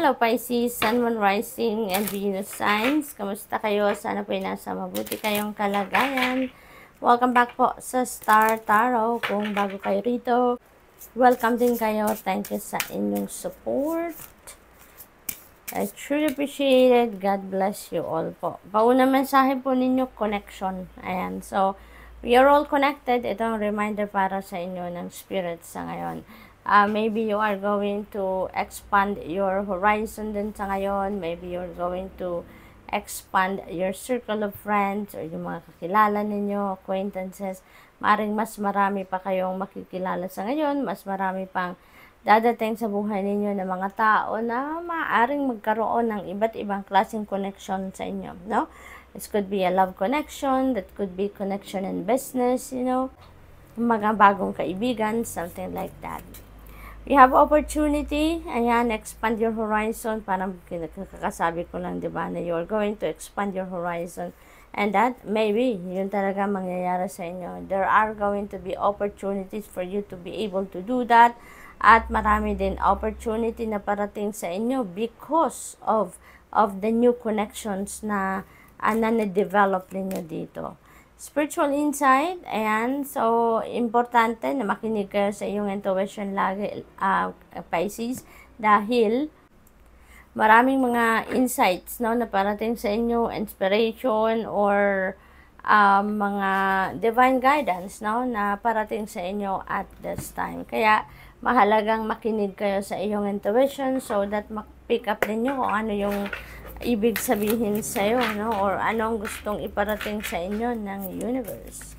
Hello Pisces, Sun, Moon, Rising, and Venus signs. Kamusta kayo? Sana po nasa mabuti kayong kalagayan. Welcome back po sa Star Tarot. Kung bago kayo rito, welcome din kayo. Thank you sa inyong support. I truly appreciate it. God bless you all po. Paunang mensahe po ninyo, connection. Ayan. So, we are all connected. Ito ang reminder para sa inyo ng spirit sa ngayon. Maybe you are going to expand your horizon din sa ngayon. Maybe you're going to expand your circle of friends or yung mga kakilala ninyo, acquaintances. Maring mas marami pa kayong makikilala sa ngayon. Mas marami pang dadating sa buhay ninyo ng mga tao na maaring magkaroon ng iba't ibang klaseng connection sa inyo, no? This could be a love connection, that could be connection in business, you know, mga bagong kaibigan, something like that. We have opportunity, ayan, expand your horizon, parang kinakasabi ko lang, diba, na you're going to expand your horizon, and that, maybe, yun talaga mangyayari sa inyo. There are going to be opportunities for you to be able to do that, at marami din opportunity na parating sa inyo because of the new connections na na-develop ninyo dito. Spiritual insight, ayan, so importante na makinig kayo sa iyong intuition lagi, Pisces, dahil maraming mga insights, no, na parating sa inyo, inspiration or mga divine guidance, no, na parating sa inyo at this time. Kaya mahalagang makinig kayo sa iyong intuition so that ma-pick up ninyo kung ano yung ibig sabihin sa'yo, no? Or anong gustong iparating sa inyo ng universe.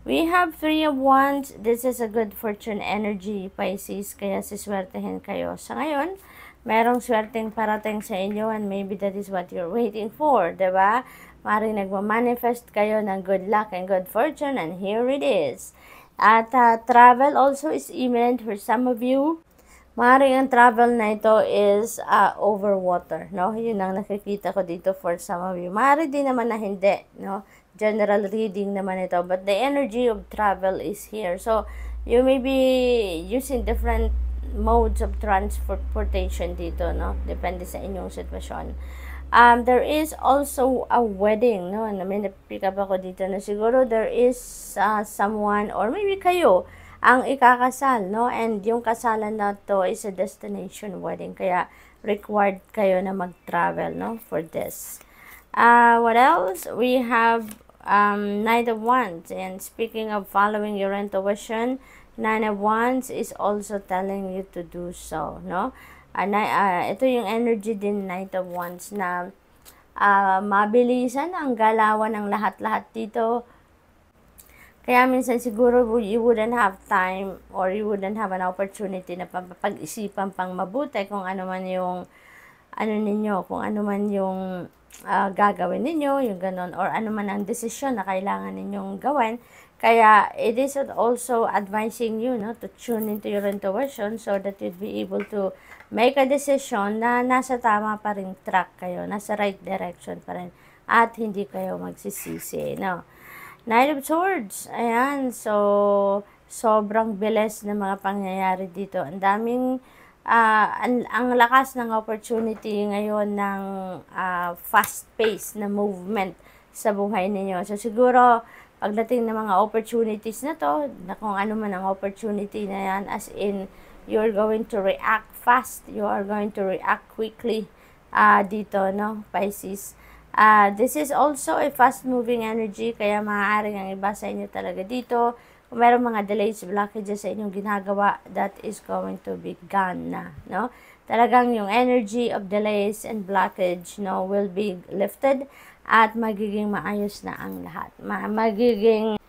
We have 3 of Wands. This is a good fortune energy, Pisces. Kaya siswertehin kayo. Sa ngayon, merong swerteng parating sa inyo and maybe that is what you're waiting for, diba? Maring nagmamanifest kayo ng good luck and good fortune and here it is. At travel also is imminent for some of you. Maaaring ang travel na ito is over water, no? Yun ang nakikita ko dito for some of you. Maaari din naman na hindi, no? General reading naman ito. But the energy of travel is here. So, you may be using different modes of transportation dito, no? Depende sa inyong sitwasyon. There is also a wedding, no? May napick up ako dito na siguro there is someone or maybe kayo ang ikakasal, no? And yung kasalan na to is a destination wedding. Kaya required kayo na mag-travel, no? For this. What else? We have Knight of Wands. And speaking of following your intuition, Nine of Wands is also telling you to do so, no? Ito yung energy din, Knight of Wands, na mabilisan ang galawan ng lahat-lahat dito. Kaya minsan siguro you wouldn't have time or you wouldn't have an opportunity na pag-isipan pang mabuti kung ano man yung ninyo, kung ano man yung gagawin ninyo, yung ganon, or ano man ang desisyon na kailangan ninyong gawin. Kaya it is also advising you, no, to tune into your intuition so that you'd be able to make a decision na nasa tama pa ring track kayo, nasa right direction pa rin, at hindi kayo magsisisi, no. Knight of Swords, ayan, so sobrang bilis ng mga pangyayari dito. Ang daming, ang lakas ng opportunity ngayon ng fast pace na movement sa buhay ninyo. So siguro, pagdating ng mga opportunities na to, na kung ano man ang opportunity na yan, as in, you're going to react fast, you are going to react quickly dito, no, Pisces. This is also a fast-moving energy, kaya maaaring ang iba sa inyo talaga dito. Kung meron mga delays, blockages sa inyong ginagawa, that is going to be gone na, no? Talagang yung energy of delays and blockage, no, will be lifted at magiging maayos na ang lahat. Magiging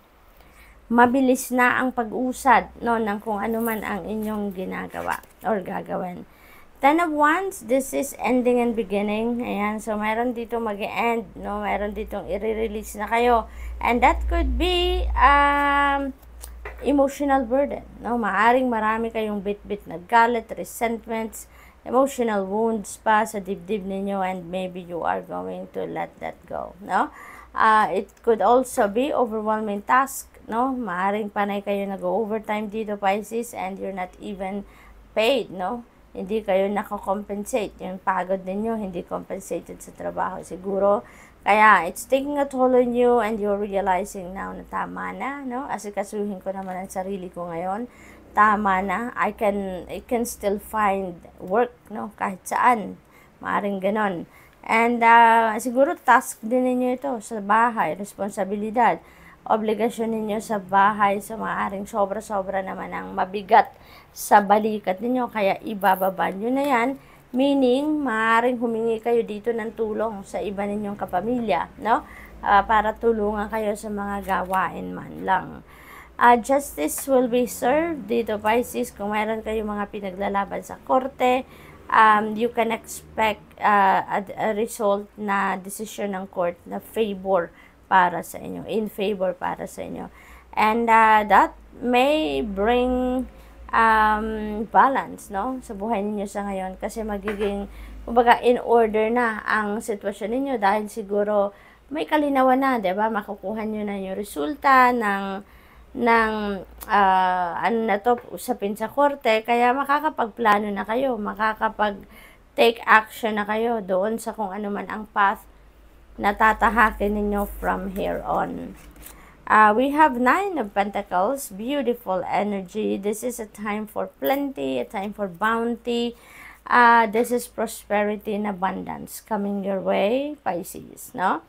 mabilis na ang pag-usad, no, ng kung ano man ang inyong ginagawa or gagawin. 10 of Wands, this is ending and beginning. Ayan, so mayroon dito mag-end, no? Mayroon ditong i-release na kayo. And that could be emotional burden, no? Maaring marami kayong bit-bit na galit, resentments, emotional wounds pa sa dibdib ninyo, and maybe you are going to let that go, no? It could also be overwhelming task, no? Maaring panay kayo nag-overtime dito, Pisces, and you're not even paid, no? hindi kayo nako-compensate. Yung pagod ninyo, hindi compensated sa trabaho. Siguro, kaya it's taking a toll on you and you're realizing now na tama na, no? Asikasuhin ko naman ang sarili ko ngayon. Tama na. I can still find work, no? Kahit saan. Maaring ganon. And siguro task din ninyo ito sa bahay, responsibilidad, obligasyon ninyo sa bahay, sa maaring sobra-sobra naman ang mabigat sa balikat ninyo, kaya ibababa nyo na yan, meaning maaring humingi kayo dito ng tulong sa iba ninyong kapamilya, no? Para tulungan kayo sa mga gawain man lang. Justice will be served dito, Pisces, kung mayroon kayo mga pinaglalaban sa korte. You can expect a result na decision ng court na favor para sa inyo, in favor para sa inyo. And that may bring balance, no, sa buhay ninyo sa ngayon, kasi magiging, kumbaga, in order na ang sitwasyon ninyo dahil siguro may kalinawan na, 'di ba? Makukuha niyo na yung resulta ng ano na to, usapin sa korte, kaya makakapagplano na kayo, makakapag-take action na kayo doon sa kung ano man ang path na tatahakin ninyo from here on. We have 9 of Pentacles, beautiful energy. This is a time for plenty, a time for bounty. This is prosperity and abundance coming your way, Pisces, no?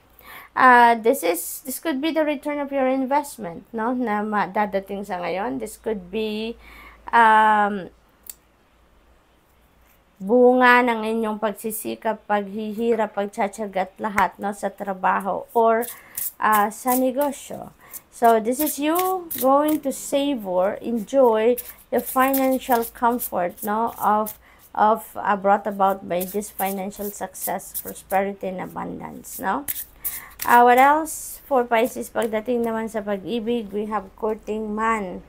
This could be the return of your investment, no, na dadating sa ngayon. This could be bunga ng inyong pagsisikap, paghihirap, pagtsatsagat lahat, no, sa trabaho or sa negosyo. So this is you going to savor, enjoy the financial comfort, no, of brought about by this financial success, prosperity and abundance, no? What else for Pisces? Pagdating naman sa pag-ibig, we have courting man.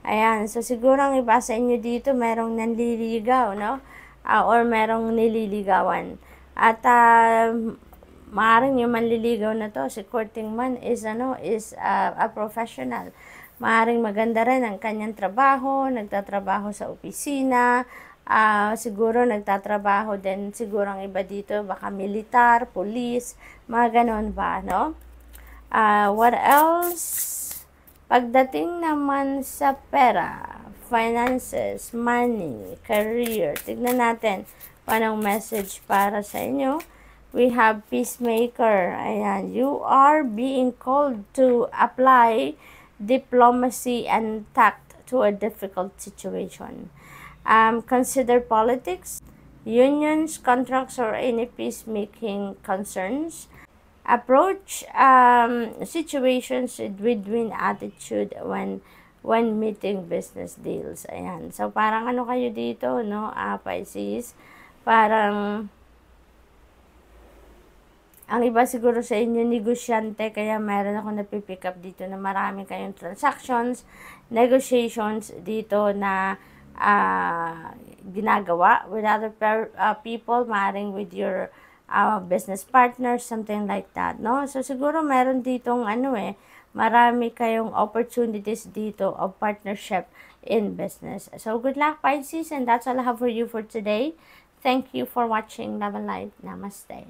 Ayan, so siguro ang iba sa inyo dito, merong nanliligaw, no? Or merong nililigawan. At maaaring yung manliligaw na to, si courting man is a professional. Maaaring maganda rin ang kanyang trabaho, nagtatrabaho sa opisina, siguro nagtatrabaho din, siguro ang iba dito, baka militar, police, mga ganon ba, no? What else? Pagdating naman sa pera, finances, money, career, tignan natin anong message para sa inyo. We have peacemaker. Ayan, you are being called to apply diplomacy and tact to a difficult situation. Consider politics, unions, contracts, or any peacemaking concerns. Approach situations with win-win attitude when meeting business deals. Ayan. So, parang ano kayo dito, no, Pisces? Parang ang iba siguro sa inyo, negosyante, kaya meron ako napipick up dito na marami kayong transactions, negotiations dito na ginagawa with other people, maaaring with your business partners, something like that, no? So, siguro meron ditong marami kayong opportunities dito of partnership in business. So, good luck, Pisces, and that's all I have for you for today. Thank you for watching. Love and light. Namaste.